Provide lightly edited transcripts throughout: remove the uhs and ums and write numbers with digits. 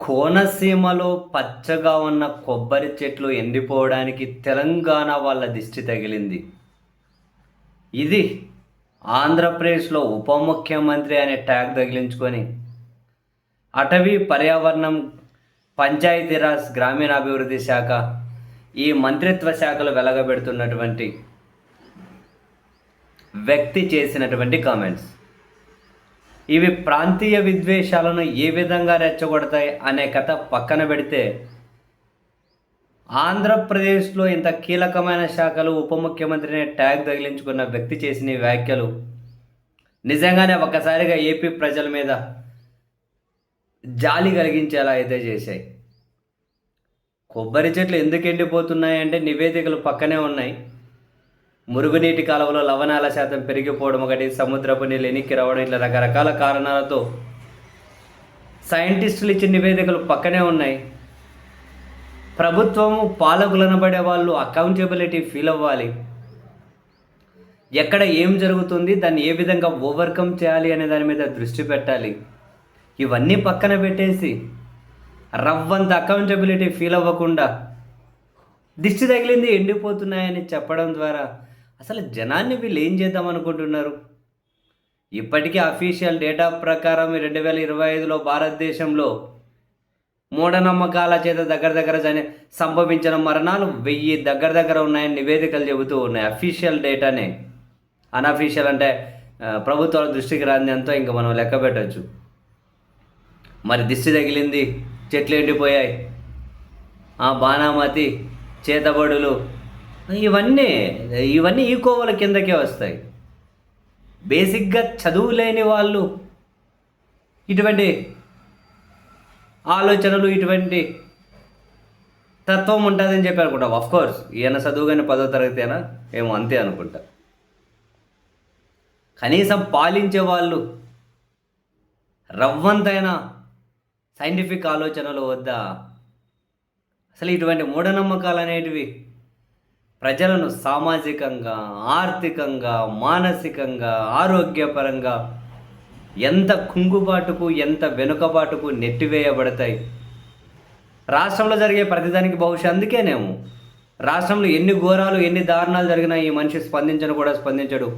కోనసీమలో పచ్చగా ఉన్న కొబ్బరి చెట్లు ఎండిపోవడానికి తెలంగాణ వాళ్ళ దిష్టి తగిలింది. ఇది ఆంధ్రప్రదేశ్‌లో ఉప ముఖ్యమంత్రి అనే ట్యాగ్ తగిలించుకొని, అటవీ, పర్యావరణం, పంచాయతీరాజ్, గ్రామీణాభివృద్ధి శాఖ ఈ మంత్రిత్వ శాఖలు వెలగబెడుతున్నటువంటి వ్యక్తి చేసినటువంటి కామెంట్స్. ఇవి ప్రాంతీయ విద్వేషాలను ఏ విధంగా రెచ్చగొడతాయి అనే కథ పక్కన పెడితే, ఆంధ్రప్రదేశ్లో ఇంత కీలకమైన శాఖలు ఉప ముఖ్యమంత్రిని ట్యాగ్ తగిలించుకున్న వ్యక్తి చేసిన ఈ వ్యాఖ్యలు నిజంగానే ఒక్కసారిగా ఏపీ ప్రజల మీద జాలి కలిగించేలా అయితే చేశాయి. కొబ్బరి చెట్లు ఎందుకు ఎండిపోతున్నాయి అంటే నివేదికలు పక్కనే ఉన్నాయి. మురుగునీటి కాలువలో లవణాల శాతం పెరిగిపోవడం ఒకటి, సముద్రపు నీళ్ళు ఎనిక్కి రావడం, ఇట్లా రకరకాల కారణాలతో సైంటిస్టులు ఇచ్చిన నివేదికలు పక్కనే ఉన్నాయి. ప్రభుత్వము, పాలకులు అనబడే వాళ్ళు అకౌంటబిలిటీ ఫీల్ అవ్వాలి. ఎక్కడ ఏం జరుగుతుంది, దాన్ని ఏ విధంగా ఓవర్కమ్ చేయాలి అనే దాని మీద దృష్టి పెట్టాలి. ఇవన్నీ పక్కన పెట్టేసి రవ్వంత అకౌంటబిలిటీ ఫీల్ అవ్వకుండా దిష్టి తగిలింది ఎండిపోతున్నాయని చెప్పడం ద్వారా అసలు జనాన్ని వీళ్ళు ఏం చేద్దాం అనుకుంటున్నారు? ఇప్పటికీ అఫీషియల్ డేటా ప్రకారం 2025లో భారతదేశంలో మూఢనమ్మకాల చేత దగ్గర సంభవించిన మరణాలు 1000 దగ్గర ఉన్నాయని నివేదికలు చెబుతూ ఉన్నాయి. అఫీషియల్ డేటానే. అన్అఫీషియల్ అంటే ప్రభుత్వాల దృష్టికి రానిదంతా ఇంకా మనం లెక్క పెట్టచ్చు. మరి దిష్టి తగిలింది, చెట్లు ఎండిపోయాయి, బాణామతి, చేతబడులు, ఇవన్నీ ఈ కోవల కిందకే వస్తాయి. బేసిక్గా చదువు లేని వాళ్ళు ఇటువంటి ఆలోచనలు, ఇటువంటి తత్వం ఉంటుందని చెప్పి అనుకుంటా. ఆఫ్కోర్స్ ఈయన చదువుగానే 10వ తరగతి అయినా ఏమో అంతే అనుకుంటా. కనీసం పాలించే వాళ్ళు రవ్వంతైనా సైంటిఫిక్ ఆలోచనలు వద్దా? అసలు ఇటువంటి మూఢనమ్మకాలు అనేటివి ప్రజలను సామాజికంగా, ఆర్థికంగా, మానసికంగా, ఆరోగ్యపరంగా ఎంత కుంగుబాటుకు, ఎంత వెనుకబాటుకు నెట్టివేయబడతాయి. రాష్ట్రంలో జరిగే ప్రతిదానికి బహుశా అందుకేనేమో రాష్ట్రంలో ఎన్ని ఘోరాలు, ఎన్ని దారుణాలు జరిగినా ఈ మనిషి స్పందించడు.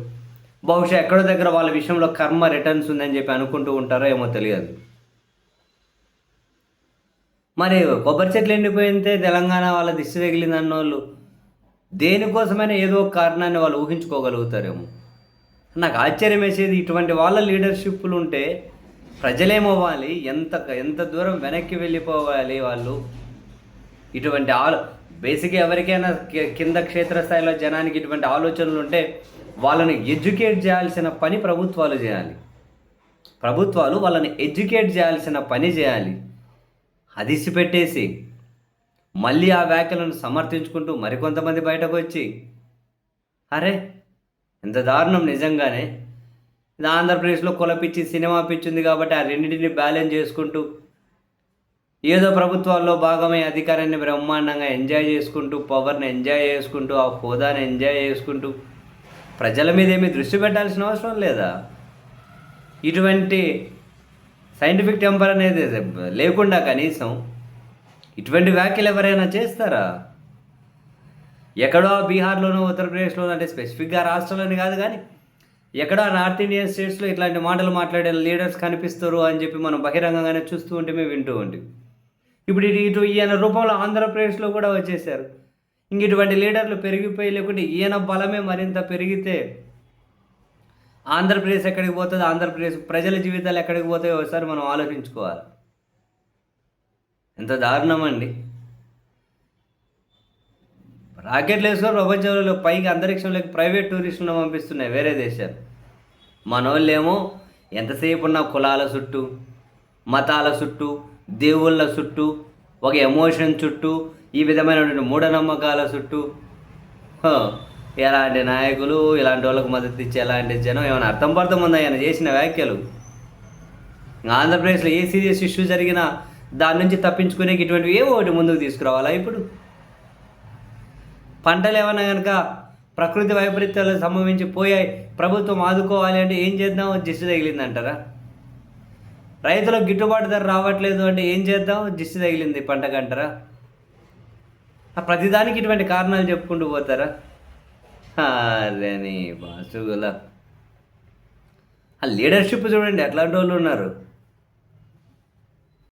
బహుశా ఎక్కడో దగ్గర వాళ్ళ విషయంలో కర్మ రిటర్న్స్ ఉందని చెప్పి అనుకుంటూ ఉంటారో ఏమో తెలియదు. మరి కొబ్బరి చెట్లు ఎండిపోయితే తెలంగాణ వాళ్ళ దిష్టి తగిలింది అన్నోళ్ళు దేనికోసమైనా ఏదో ఒక కారణాన్ని వాళ్ళు ఊహించుకోగలుగుతారేమో. నాకు ఆశ్చర్యం వేసేది, ఇటువంటి వాళ్ళ లీడర్షిప్లు ఉంటే ప్రజలేమవ్వాలి, ఎంత దూరం వెనక్కి వెళ్ళిపోవాలి వాళ్ళు. ఇటువంటి బేసిక్గా ఎవరికైనా కింద క్షేత్రస్థాయిలో జనానికి ఇటువంటి ఆలోచనలు ఉంటే వాళ్ళని ఎడ్యుకేట్ చేయాల్సిన పని ప్రభుత్వాలు చేయాలి. ప్రభుత్వాలు వాళ్ళని ఎడ్యుకేట్ చేయాల్సిన పని చేయాలి. అదిసి పెట్టేసి మళ్ళీ ఆ వ్యాఖ్యలను సమర్థించుకుంటూ మరికొంతమంది బయటకు వచ్చి, అరే ఎంత దారుణం నిజంగానే. ఇది ఆంధ్రప్రదేశ్లో కులపిచ్చి, సినిమా పిచ్చింది కాబట్టి ఆ రెండింటిని బ్యాలెన్స్ చేసుకుంటూ ఏదో ప్రభుత్వాల్లో భాగమై అధికారాన్ని బ్రహ్మాండంగా ఎంజాయ్ చేసుకుంటూ, పవర్ని ఎంజాయ్ చేసుకుంటూ, ఆ హోదాని ఎంజాయ్ చేసుకుంటూ ప్రజల మీద ఏమీ దృష్టి పెట్టాల్సిన అవసరం లేదా? ఇటువంటి సైంటిఫిక్ టెంపర్ అనేది లేకుండా కనీసం ఇటువంటి వ్యాఖ్యలు ఎవరైనా చేస్తారా? ఎక్కడో బీహార్లోనో, ఉత్తరప్రదేశ్లోనో, అంటే స్పెసిఫిక్గా రాష్ట్రాలని కాదు కానీ ఎక్కడో నార్త్ ఇండియన్ స్టేట్స్లో ఇట్లాంటి మాటలు మాట్లాడే లీడర్స్ కనిపిస్తారు అని చెప్పి మనం బహిరంగంగానే చూస్తూ ఉంటే మేము వింటూ ఉంటాం. ఇప్పుడు ఇటు ఈయన రూపంలో ఆంధ్రప్రదేశ్లో కూడా వచ్చేసారు. ఇంక ఇటువంటి లీడర్లు పెరిగిపోయి, లేకుంటే ఈయన బలమే మరింత పెరిగితే ఆంధ్రప్రదేశ్ ఎక్కడికి పోతుంది, ఆంధ్రప్రదేశ్ ప్రజల జీవితాలు ఎక్కడికి పోతాయో ఒకసారి మనం ఆలోచించుకోవాలి. ఎంత దారుణం అండి. రాకెట్లు వేసుకొని ప్రపంచంలో పైకి అంతరిక్షంలోకి ప్రైవేట్ టూరిస్టులను పంపిస్తున్నాయి వేరే దేశాలు. మనోళ్ళేమో ఎంతసేపు ఉన్న కులాల చుట్టూ, మతాల చుట్టూ, దేవుళ్ళ చుట్టూ, ఒక ఎమోషన్ చుట్టూ, ఈ విధమైనటువంటి మూఢనమ్మకాల చుట్టూ ఎలాంటి నాయకులు, ఇలాంటి వాళ్ళకు మద్దతు ఇచ్చే ఎలాంటి జనం ఏమైనా అర్థం ఉందా ఆయన చేసిన వ్యాఖ్యలు? ఆంధ్రప్రదేశ్లో ఏ సీరియస్ ఇష్యూ జరిగినా దాని నుంచి తప్పించుకునే ఇటువంటివి ఏవో ఒకటి ముందుకు తీసుకురావాలా? ఇప్పుడు పంటలు ఏమన్నా కనుక ప్రకృతి వైపరీత్యాలు సంభవించి పోయాయి, ప్రభుత్వం ఆదుకోవాలి అంటే ఏం చేద్దాం, దిష్టి తగిలిందంటారా? రైతులకు గిట్టుబాటు ధర రావట్లేదు అంటే ఏం చేద్దాం? దిష్టి తగిలింది పంటకంటారా? ప్రతిదానికి ఇటువంటి కారణాలు చెప్పుకుంటూ పోతారా? అదేని బాసుగుల ఆ లీడర్షిప్ చూడండి ఎట్లాంటి వాళ్ళు ఉన్నారు.